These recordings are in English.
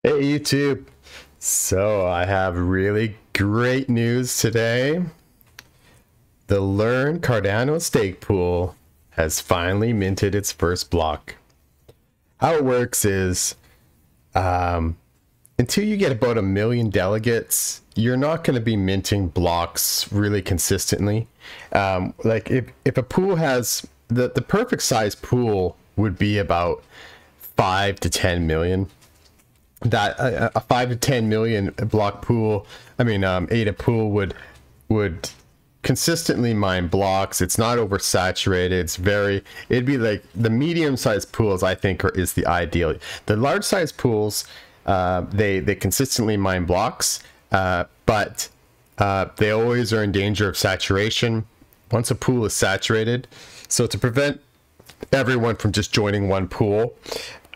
Hey YouTube. So I have really great news today. The LEARN Cardano Stake Pool has finally minted its first block. How it works is until you get about 1 million delegates, you're not going to be minting blocks really consistently. Like if a pool has the perfect size pool would be about 5 to 10 million. That a 5 to 10 million block pool, ADA pool would consistently mine blocks. It's not oversaturated. It'd be like the medium sized pools, I think, is the ideal. The large size pools, they consistently mine blocks, but they always are in danger of saturation once a pool is saturated. So to prevent everyone from just joining one pool,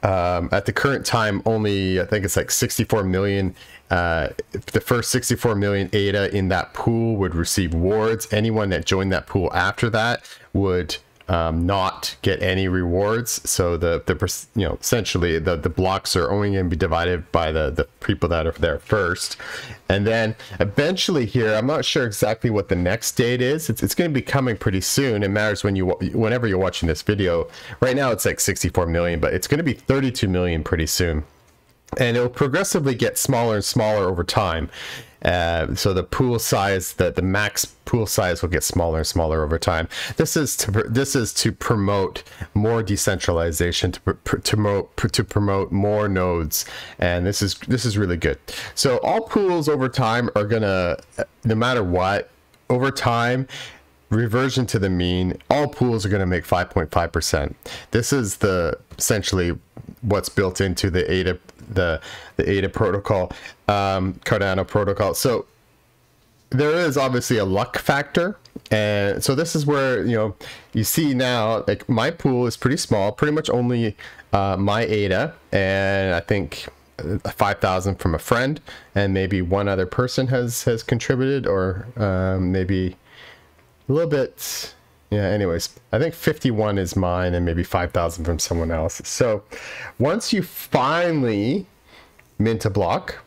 at the current time, only I think it's like 64 million. The first 64 million ADA in that pool would receive rewards. Anyone that joined that pool after that would not get any rewards. So essentially the blocks are only going to be divided by the people that are there first, and then eventually here, I'm not sure exactly what the next date is. It's going to be coming pretty soon. It matters whenever you're watching this video. Right now it's like 64 million, but it's going to be 32 million pretty soon, and it'll progressively get smaller and smaller over time. So the pool size, the max pool size will get smaller and smaller over time. This is to promote more decentralization, to promote more nodes, and this is really good. So all pools over time are gonna, no matter what, over time, reversion to the mean, all pools are going to make 5.5%. This is essentially what's built into the ADA, the ADA protocol, Cardano protocol. So there is obviously a luck factor, and so this is where you see now, like, my pool is pretty small, pretty much only my ADA, and I think 5,000 from a friend, and maybe one other person has contributed, or maybe a little bit. Yeah, anyways, I think 51 is mine and maybe 5,000 from someone else. So once you finally mint a block,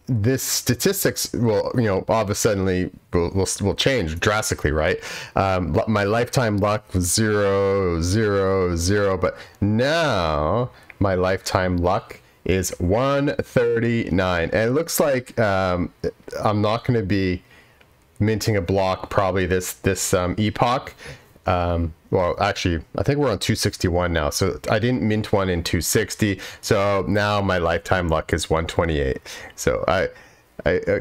this statistics will, all of a sudden will change drastically, right? My lifetime luck was 0, 0, 0, but now my lifetime luck is 139, and it looks like I'm not going to be minting a block probably this epoch. Well, actually, I think we're on 261 now, so I didn't mint one in 260, so now my lifetime luck is 128. So I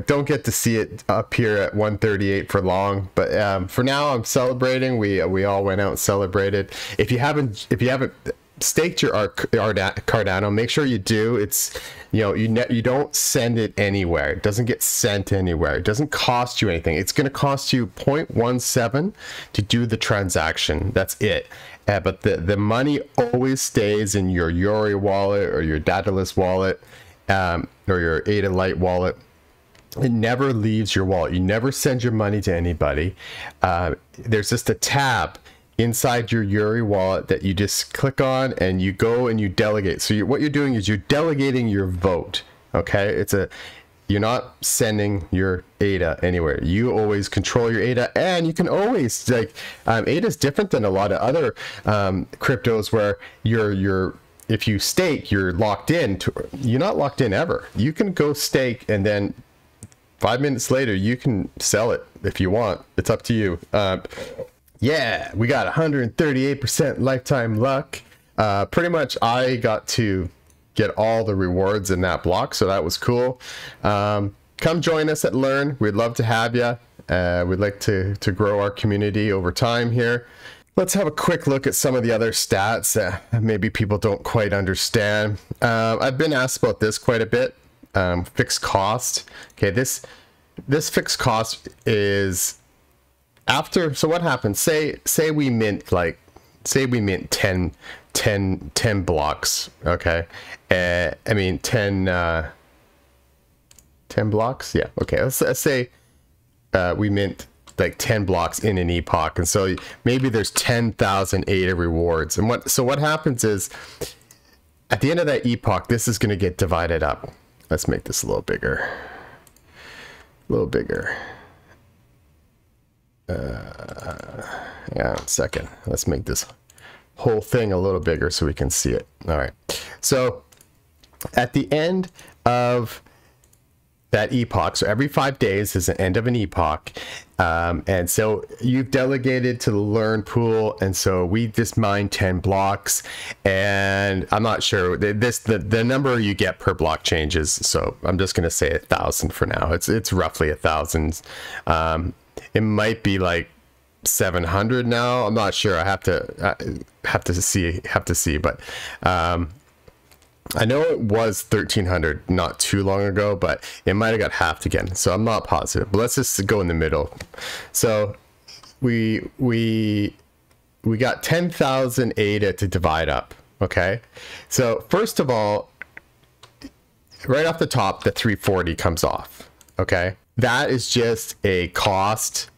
don't get to see it up here at 138 for long, but for now I'm celebrating. We all went out and celebrated. If you haven't staked your Cardano, make sure you do. It's you don't send it anywhere. It doesn't get sent anywhere. It doesn't cost you anything. It's going to cost you 0.17 to do the transaction. That's it. But the money always stays in your Yoroi wallet or your Daedalus wallet, or your ADA Lite wallet. It never leaves your wallet. You never send your money to anybody. There's just a tab inside your Yoroi wallet that you just click on, and you go and you delegate. So what you're doing is you're delegating your vote. Okay, you're not sending your ADA anywhere. You always control your ADA, and you can always, like, ADA is different than a lot of other cryptos where if you stake, you're locked in. You're not locked in ever. You can go stake, and then 5 minutes later you can sell it if you want. It's up to you. Yeah, we got 138% lifetime luck. Pretty much I got to get all the rewards in that block, so that was cool. Come join us at Learn. We'd love to have you. We'd like to grow our community over time here. Let's have a quick look at some of the other stats that maybe people don't quite understand. I've been asked about this quite a bit. Fixed cost. Okay, this fixed cost is after. So what happens? Say we mint 10 blocks. Okay, 10 blocks. Yeah. Okay. Let's say we mint like 10 blocks in an epoch, and so maybe there's 10,000 ADA rewards. And what happens is, at the end of that epoch, this is going to get divided up. Let's make this a little bigger. A little bigger. Yeah, 1 second. Let's make this whole thing a little bigger so we can see it. All right. So at the end of that epoch, so every 5 days is the end of an epoch, and so you've delegated to the LEARN pool, and so we just mined 10 blocks, and I'm not sure the number you get per block changes, so I'm just going to say 1,000 for now. It's roughly 1,000. It might be like 700 now. I'm not sure. I have to see, but I know it was 1,300 not too long ago, but it might have got halved again, so I'm not positive. But let's just go in the middle. So we got 10,000 ADA to divide up. Okay, so first of all, right off the top, the 340 comes off. Okay, that is just a cost.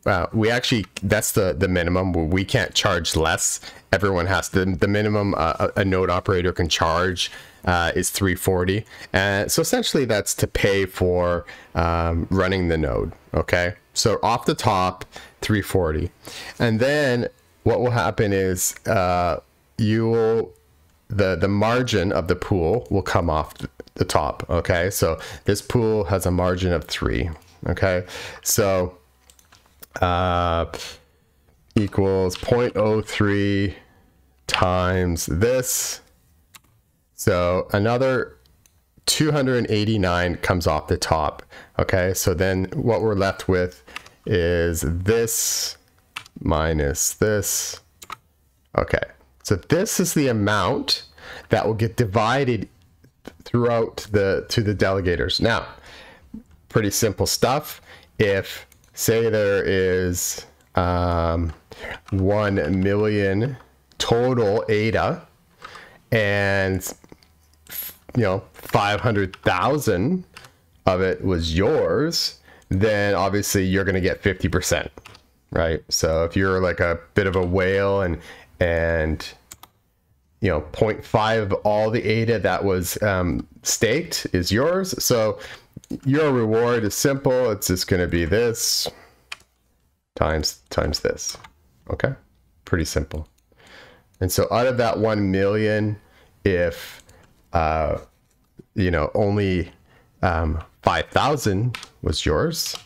That's the minimum. We can't charge less. Everyone has to, the minimum a node operator can charge is 340, and so essentially that's to pay for running the node. Okay, so off the top 340, and then what will happen is the margin of the pool will come off the top. Okay, so this pool has a margin of 3. Okay, so equals 0.03 times this, so another 289 comes off the top. Okay, so then what we're left with is this minus this. Okay, so this is the amount that will get divided throughout to the delegators. Now, pretty simple stuff. If say there is 1 million total ADA, and 500,000 of it was yours, then obviously you're going to get 50%, right? So if you're like a bit of a whale and 0.5 of all the ADA that was staked is yours, so your reward is simple. It's just going to be this times this. Okay, pretty simple. And so out of that 1 million, if only 5,000 was yours,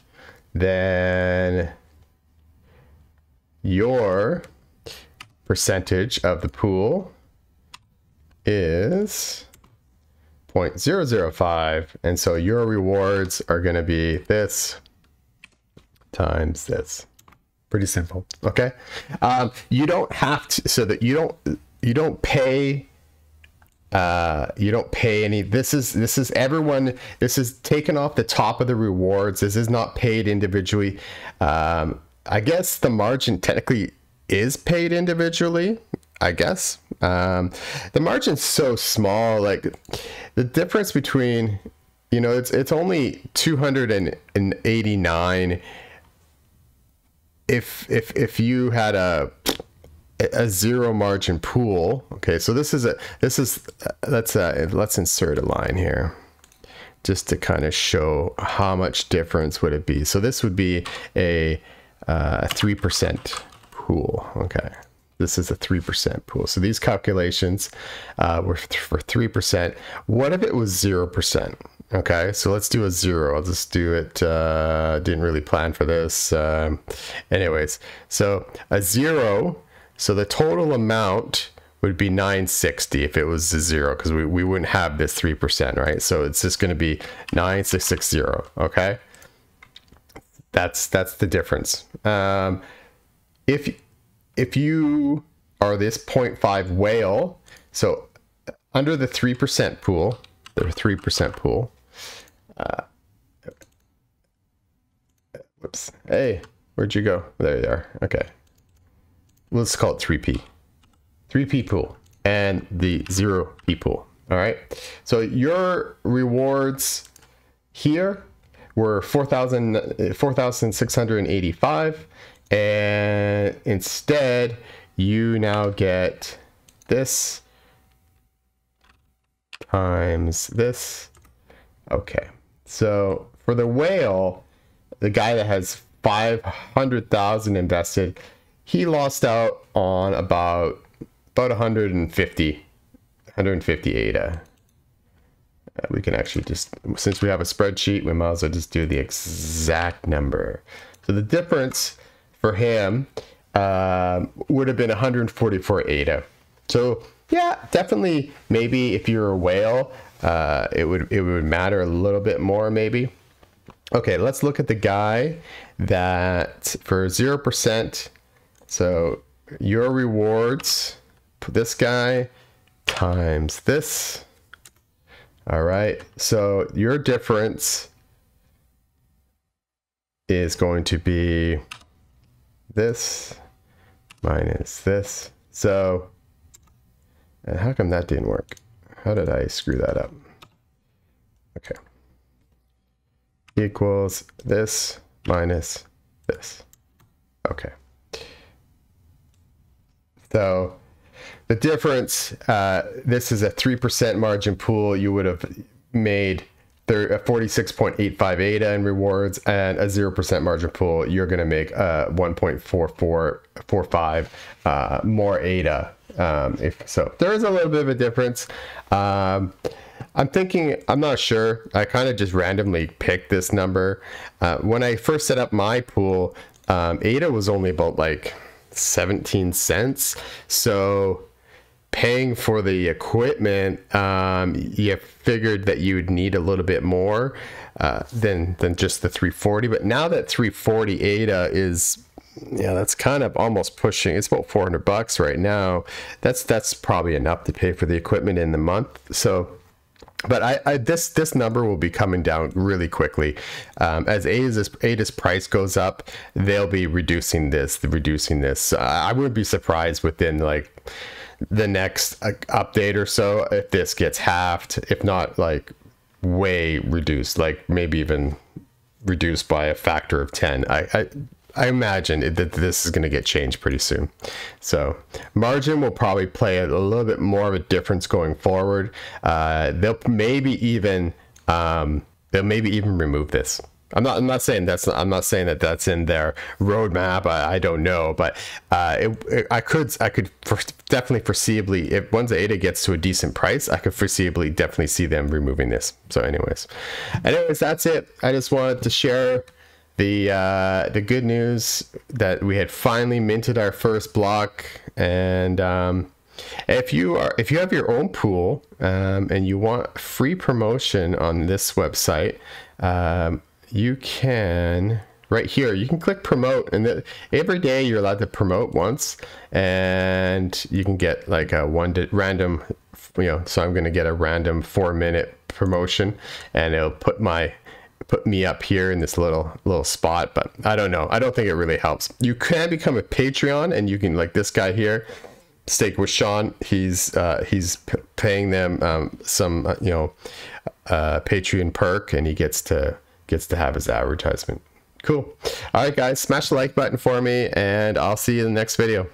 then your percentage of the pool is 0.005, and so your rewards are going to be this times this. Pretty simple. Okay, you don't have to, so that you don't pay any. This is everyone. This is taken off the top of the rewards. This is not paid individually. I guess the margin technically is paid individually, I guess. The margin's so small, like the difference between, it's only 289 if you had a zero margin pool. Okay, so let's insert a line here just to kind of show how much difference would it be. So this would be a 3% pool. Okay, this is a 3% pool. So these calculations were for 3%. What if it was 0%? Okay, so let's do a 0. I'll just do it. Didn't really plan for this. Anyways, so a 0. So the total amount would be 960 if it was a 0, because we wouldn't have this 3%, right? So it's just going to be 9660. Okay, that's the difference. If you are this 0.5 whale, so under the 3% pool, the 3% pool. Whoops. Hey, where'd you go? There you are. Okay. Let's call it 3P. 3P pool and the 0P pool. All right. So your rewards here were 4,685, and instead you now get this times this. Okay, so for the whale, the guy that has 500,000 invested, he lost out on about 150 ADA. We can actually just, since we have a spreadsheet, we might as well just do the exact number. So the difference for him would have been 144 ADA. So yeah, definitely, maybe if you're a whale, it would matter a little bit more maybe. Okay, let's look at the guy that for 0%. So your rewards, this guy times this. All right, so your difference is going to be this minus this. So, and how come that didn't work? How did I screw that up? Okay. Equals this minus this. Okay. So the difference, this is a 3% margin pool. You would have made 46.85 ADA in rewards, and a 0% margin pool, you're going to make 1.4445 more ADA. So there is a little bit of a difference. I'm thinking, I'm not sure. I kind of just randomly picked this number. When I first set up my pool, ADA was only about like 17 cents. So paying for the equipment, you figured that you would need a little bit more than just the 340. But now that 340 ADA is, yeah, that's kind of almost pushing. It's about $400 right now. That's probably enough to pay for the equipment in the month. So, but this number will be coming down really quickly. As ADA's price goes up, they'll be reducing this. I wouldn't be surprised within like the next update or so if this gets halved, if not like way reduced, like maybe even reduced by a factor of 10. I imagine that this is going to get changed pretty soon. So margin will probably play a little bit more of a difference going forward. They'll maybe even remove this. I'm not saying that's in their roadmap. I don't know, but I could definitely foreseeably, if once ADA gets to a decent price, I could foreseeably definitely see them removing this. So anyways, that's it. I just wanted to share the good news that we had finally minted our first block. And if you have your own pool and you want free promotion on this website, you can, right here, you can click promote, and every day you're allowed to promote once, and you can get like a random, so I'm going to get a random 4-minute promotion, and it'll put me up here in this little spot. But I don't know, I don't think it really helps. You can become a Patreon, and you can, like this guy here, Stake with Sean, he's paying them some Patreon perk, and he gets to have his advertisement. Cool. All right guys, smash the like button for me, and I'll see you in the next video.